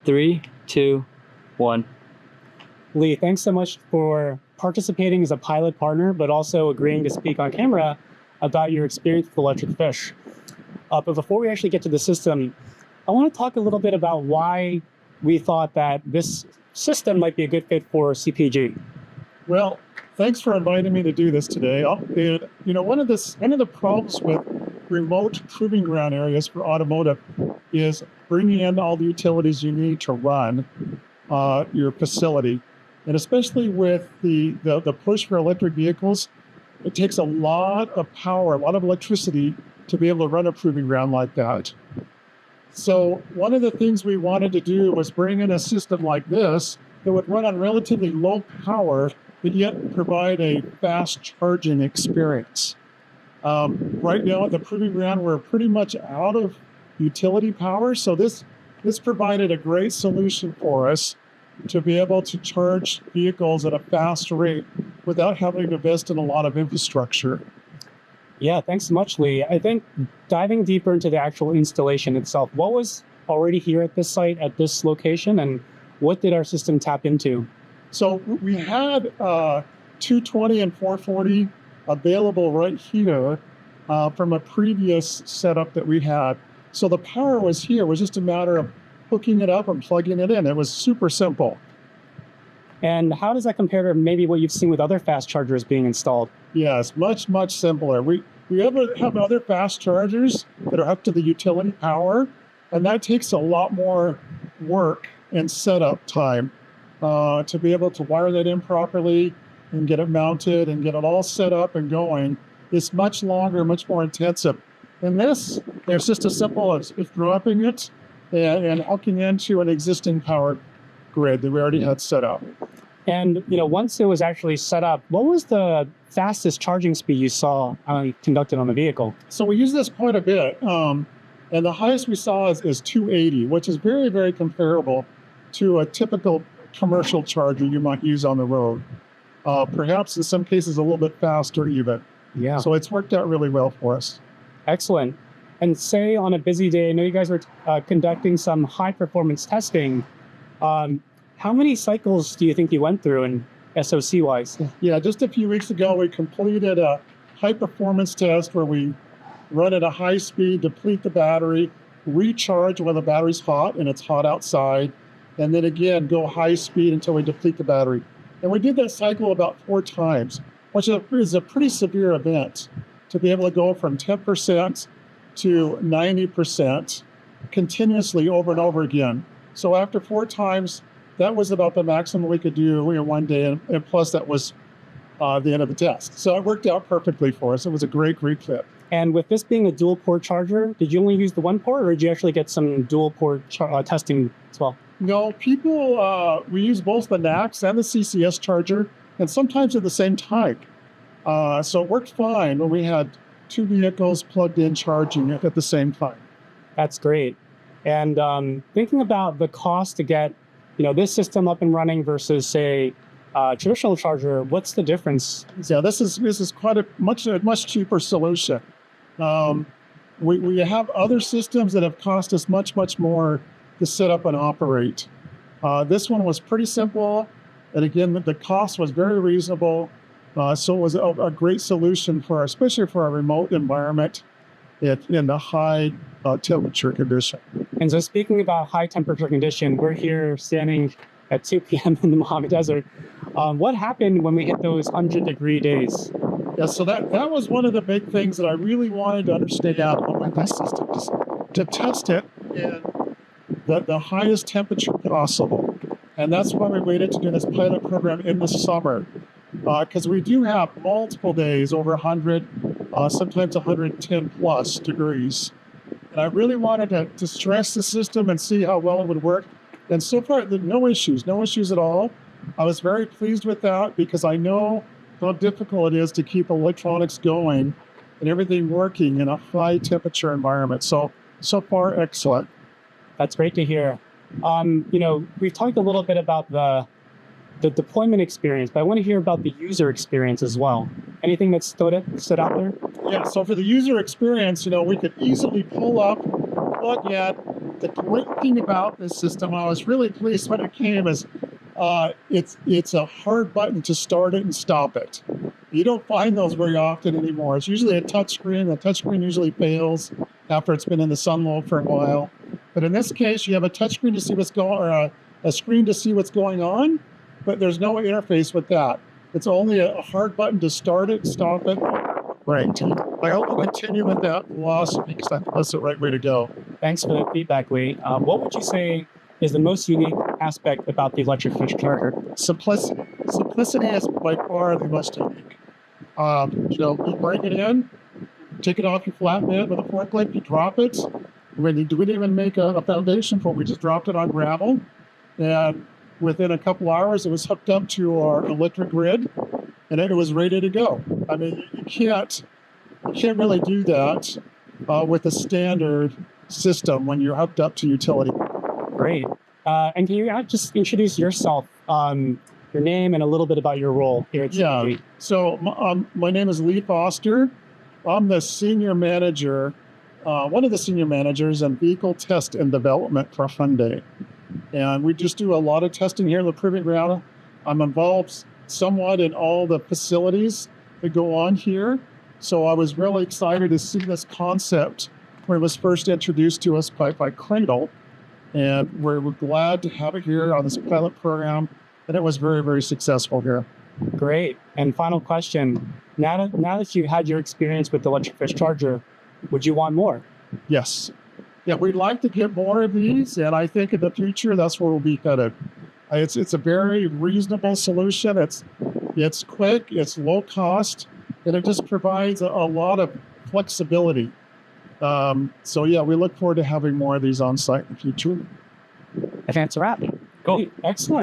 3, 2, 1. Lee, thanks so much for participating as a pilot partner, but also agreeing to speak on camera about your experience with ElectricFish. But before we actually get to the system, I want to talk a little bit about why we thought that this system might be a good fit for CPG. Well, thanks for inviting me to do this today. One of the problems with remote proving ground areas for automotive is bringing in all the utilities you need to run your facility. And especially with the push for electric vehicles, it takes a lot of power, a lot of electricity to be able to run a proving ground like that. So one of the things we wanted to do was bring in a system like this that would run on relatively low power, but yet provide a fast charging experience. Right now at the proving ground, we're pretty much out of utility power. So this provided a great solution for us to be able to charge vehicles at a fast rate without having to invest in a lot of infrastructure. Yeah, thanks so much, Lee. I think diving deeper into the actual installation itself, what was already here at this site, at this location, and what did our system tap into? So we had 220 and 440 available right here from a previous setup that we had. So the power was here. It was just a matter of hooking it up and plugging it in. It was super simple. And how does that compare to maybe what you've seen with other fast chargers being installed? Yes, much, much simpler. We have other fast chargers that are up to the utility power, and that takes a lot more work and setup time to be able to wire that in properly and get it mounted and get it all set up and going. It's much longer, much more intensive. And this, it's just as simple as dropping it and hooking into an existing power grid that we already had set up. And once it was actually set up, what was the fastest charging speed you saw conducted on the vehicle? So we use this quite a bit. And the highest we saw is 280, which is very, very comparable to a typical commercial charger you might use on the road. Perhaps in some cases a little bit faster even. Yeah. So it's worked out really well for us. Excellent. And say on a busy day, I know you guys were conducting some high performance testing. How many cycles do you think you went through in SOC wise? Yeah, just a few weeks ago, we completed a high performance test where we run at a high speed, deplete the battery, recharge when the battery's hot and it's hot outside, and then again, go high speed until we deplete the battery. And we did that cycle about 4 times, which is a pretty severe event to be able to go from 10% to 90% continuously over and over again. So after 4 times, that was about the maximum we could do in one day, and plus that was the end of the test. So it worked out perfectly for us. It was a great fit. And with this being a dual port charger, did you only use the one port, or did you actually get some dual port testing as well? No, we use both the NACS and the CCS charger, and sometimes at the same time. So it worked fine when we had 2 vehicles plugged in charging it at the same time. That's great. And thinking about the cost to get this system up and running versus, say, a traditional charger, what's the difference? Yeah, this is quite a much cheaper solution. We have other systems that have cost us much more to set up and operate. This one was pretty simple, and again, the cost was very reasonable. So it was a great solution especially for a remote environment in the high temperature condition. And so speaking about high temperature condition, we're here standing at 2 p.m. in the Mojave Desert. What happened when we hit those 100-degree days? Yeah, so that was one of the big things that I really wanted to understand out with this system, just to test it in the highest temperature possible. And that's why we waited to do this pilot program in the summer, because we do have multiple days over 100, sometimes 110 plus degrees. And I really wanted to stress the system and see how well it would work. And so far, no issues at all. I was very pleased with that because I know how difficult it is to keep electronics going and everything working in a high temperature environment. So far, excellent. That's great to hear. We've talked a little bit about the deployment experience, but I want to hear about the user experience as well. Anything that stood out there? Yeah, so for the user experience, we could easily pull up, plug in, the great thing about this system, I was really pleased when it came, is it's a hard button to start it and stop it. You don't find those very often anymore. It's usually a touch screen. The touch screen usually fails after it's been in the sun load for a while. But in this case, you have a touch screen to see what's going, or a screen to see what's going on, but there's no interface with that. It's only a hard button to start it, stop it. Right. I hope we'll continue with that philosophy because I think that's the right way to go. Thanks for the feedback, Lee. What would you say is the most unique aspect about the ElectricFish charger? Simplicity. Simplicity is by far the most unique. You bring it in, take it off your flatbed with a forklift, you drop it. We didn't even make a foundation for it. We just dropped it on gravel. And within a couple hours, it was hooked up to our electric grid, and then it was ready to go. I mean, you can't really do that with a standard system when you're hooked up to utility. Great. And can you just introduce yourself, your name, and a little bit about your role here at CPG? Yeah. So my name is Lee Foster. I'm the senior manager, one of the senior managers in vehicle test and development for Hyundai. And we just do a lot of testing here in the Proving Ground. I'm involved somewhat in all the facilities that go on here. So I was really excited to see this concept when it was first introduced to us by Cradle. And we're glad to have it here on this pilot program. And it was very, very successful here. Great. And final question. Now that you've had your experience with the ElectricFish charger, would you want more? Yes. Yeah, we'd like to get more of these, and I think in the future that's where we'll be headed. It's a very reasonable solution. It's quick, it's low cost, and it just provides a lot of flexibility. So yeah, we look forward to having more of these on site in the future. I think that's a wrap. Cool. Excellent.